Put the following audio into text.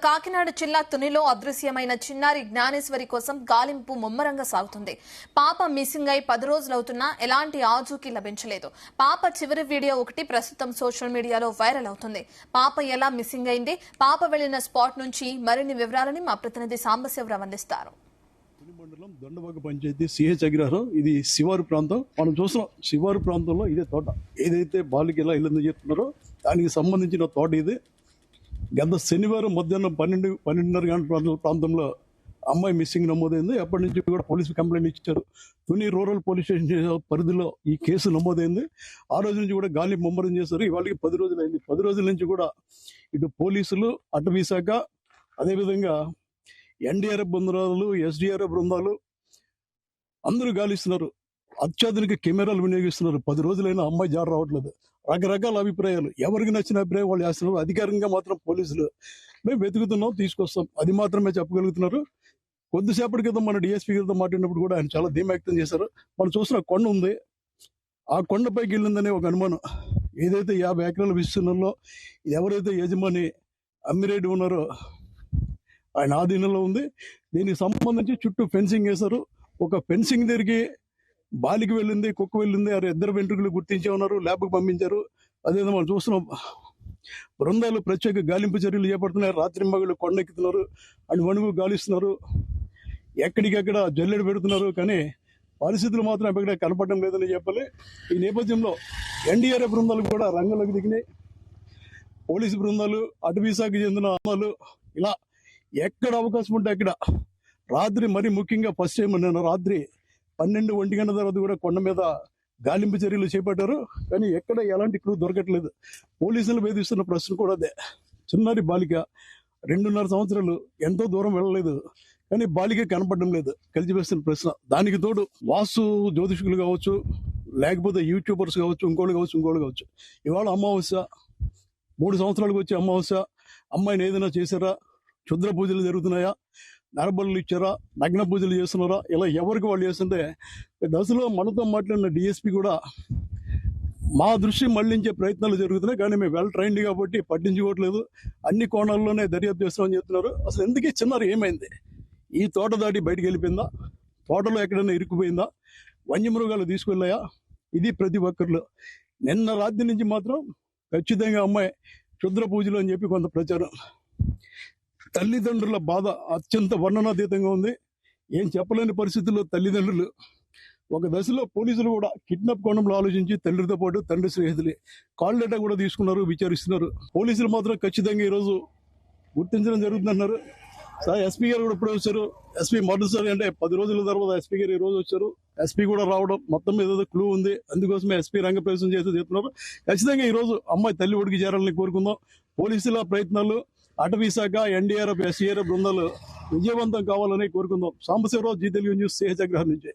కాకినాడ జిల్లా తునిలో అదృశ్యమైన చిన్నారి జ్ఞానేశ్వరి కోసం గాలింపు ముమ్మరంగా సాగుతుంది. పాప మిస్సింగ్ అయి 10 రోజులవుతున్నా ఎలాంటి ఆచూకీ లభించలేదు. పాప చివరి వీడియో ఒకటి ప్రస్తుతం సోషల్ మీడియాలో వైరల్ అవుతుంది. పాప ఎలా మిస్సింగ్ అయింది, పాప వెళ్లిన స్పాట్ నుంచి మరిన్ని వివరాలని మా ప్రతినిధి సాంబశివరావు అందిస్తారు. మండలం దొండబాగ పంచాయతీ సిహెచ్ అగ్రహారం. ఇది శివారు ప్రాంతం. మనం చూస్తున్నాం శివారు ప్రాంతంలో ఇదే తోట. ఏదైతే బాలిక ఎలా ఇల్లని చెప్తున్నారో దానికి సంబంధించిన తోట ఇది. గత శనివారం మధ్యాహ్నం 12:30 గంటల ప్రాంతంలో అమ్మాయి మిస్సింగ్ నమోదైంది. అప్పటి నుంచి కూడా పోలీసు కంప్లైంట్ ఇచ్చారు. తుని రూరల్ పోలీస్ స్టేషన్ పరిధిలో ఈ కేసు నమోదైంది. ఆ రోజు నుంచి కూడా గాలి ముమ్మరం చేశారు. ఇవాళకి 10 రోజులైంది. 10 రోజుల నుంచి కూడా ఇటు పోలీసులు, అటవీ శాఖ, అదేవిధంగా ఎన్డీఆర్ఎఫ్ బృందాలు, ఎస్డీఆర్ఎఫ్ బృందాలు అందరూ గాలిస్తున్నారు. అత్యాధునిక కెమెరాలు వినియోగిస్తున్నారు. 10 రోజులైనా అమ్మాయి జాడ రావట్లేదు. రకరకాల అభిప్రాయాలు, ఎవరికి నచ్చిన అభిప్రాయం వాళ్ళు చేస్తున్నారు. అధికారికంగా మాత్రం పోలీసులు మేము వెతుకుతున్నాం, తీసుకొస్తాం, అది మాత్రమే చెప్పగలుగుతున్నారు. కొద్దిసేపటి క్రితం మన డిఎస్పీ గారితో మాట్లాడినప్పుడు కూడా ఆయన చాలా ధీమా వ్యక్తం చేశారు. మనం చూసిన కొండ ఉంది, ఆ కొండపైకి వెళ్ళిందనే ఒక అనుమానం. ఏదైతే 50 ఎకరాల విస్తీర్ణంలో ఎవరైతే యజమాని అమ్మిరెడ్డి ఉన్నారో ఆయన ఆధీనంలో ఉంది. దీనికి సంబంధించి చుట్టూ ఫెన్సింగ్ వేశారు. ఒక ఫెన్సింగ్ దగ్గరికి బాలికి వెళ్ళింది, కుక్క వెళ్ళింది, ఆ 2 వెంట్రుకలు గుర్తించే ఉన్నారు, ల్యాబ్కి పంపించారు. అదేదో మనం చూస్తున్నాం. బృందాలు ప్రత్యేక గాలింపు చర్యలు చేపడుతున్నారు. రాత్రి మగళ్ళు కొండెక్కుతున్నారు, అండ్ వణుగు గాలిస్తున్నారు, ఎక్కడికెక్కడ జల్లెడు పెడుతున్నారు. కానీ పరిస్థితులు మాత్రం ఎక్కడ కనపడడం లేదని చెప్పాలి. ఈ నేపథ్యంలో ఎన్డీఆర్ఎఫ్ బృందాలు కూడా రంగంలోకి దిగినాయి. పోలీసు బృందాలు, అటవీ శాఖకు చెందిన అమ్మాలు, ఇలా ఎక్కడ అవకాశం ఉంటే అక్కడ రాత్రి, మరి ముఖ్యంగా ఫస్ట్ టైం నేను రాత్రి 12-1 గంటల తర్వాత కూడా కొండ మీద గాలింపు చర్యలు చేపట్టారు. కానీ ఎక్కడ ఎలాంటి క్లూ దొరకట్లేదు. పోలీసులు వేధిస్తున్న ప్రశ్న కూడా అదే. చిన్నారి బాలిక 2.5 సంవత్సరాలు, ఎంతో దూరం వెళ్ళలేదు, కానీ బాలిక కనపడడం లేదు. కలిసివేస్తున్న ప్రశ్న. దానికి తోడు వాస్తు జ్యోతిషకులు కావచ్చు, లేకపోతే యూట్యూబర్స్ కావచ్చు, ఇంకోళ్ళు కావచ్చు. ఇవాళ అమావాస్య, 3 సంవత్సరాలకు వచ్చే అమావాస్య. అమ్మాయిని ఏదైనా చేశారా? క్షుద్ర పూజలు జరుగుతున్నాయా? నరబలు ఇచ్చారా? నగ్న పూజలు చేస్తున్నారా? ఇలా ఎవరికి వాళ్ళు చేస్తుంటే దశలో మనతో మాట్లాడిన డిఎస్పీ కూడా మా దృష్టి మళ్లించే ప్రయత్నాలు జరుగుతున్నాయి, కానీ మేము వెల్ ట్రైన్డ్ కాబట్టి పట్టించుకోవట్లేదు, అన్ని కోణాల్లోనే దర్యాప్తు చేస్తామని చెప్తున్నారు. అసలు ఎందుకు చిన్నారు? ఏమైంది? ఈ తోట దాటి బయటకు వెళ్ళిపోయిందా? తోటలో ఎక్కడైనా ఇరుక్కుపోయిందా? వన్యమృగాలు తీసుకెళ్ళాయా? ఇది ప్రతి ఒక్కరిలో. నిన్న రాత్రి నుంచి మాత్రం ఖచ్చితంగా అమ్మాయి క్షుద్ర పూజలు అని చెప్పి కొంత ప్రచారం. తల్లిదండ్రుల బాధ అత్యంత వర్ణనాతీతంగా ఉంది. ఏం చెప్పలేని పరిస్థితుల్లో తల్లిదండ్రులు. ఒక దశలో పోలీసులు కూడా కిడ్నాప్ కోణంలో ఆలోచించి తండ్రితో పాటు తండ్రి స్నేహితులే కాల్ డేటా కూడా తీసుకున్నారు, విచారిస్తున్నారు. పోలీసులు మాత్రం ఖచ్చితంగా ఈరోజు గుర్తించడం జరుగుతుందన్నారు. సార్ ఎస్పీ గారు కూడా ఇప్పుడు వచ్చారు. ఎస్పీ మొదటిసారి అంటే 10 రోజుల తర్వాత ఎస్పీ గారు ఈ రోజు వచ్చారు. ఎస్పీ కూడా రావడం మొత్తం ఏదో క్లూ ఉంది, అందుకోసమే ఎస్పీ రంగప్రవేశం చేసి చెప్తున్నారు. ఖచ్చితంగా ఈ రోజు అమ్మాయి తల్లి ఒడికి చేరాలని కోరుకుందాం. పోలీసుల ప్రయత్నాలు, అటవీ శాఖ, ఎన్డీఆర్ఎఫ్, ఎస్డీఆర్ఎఫ్ బృందాలు విజయవంతం కావాలని కోరుకుందాం. Sambasiva Rao, Zee Telugu news, CH Agraharam నుంచి.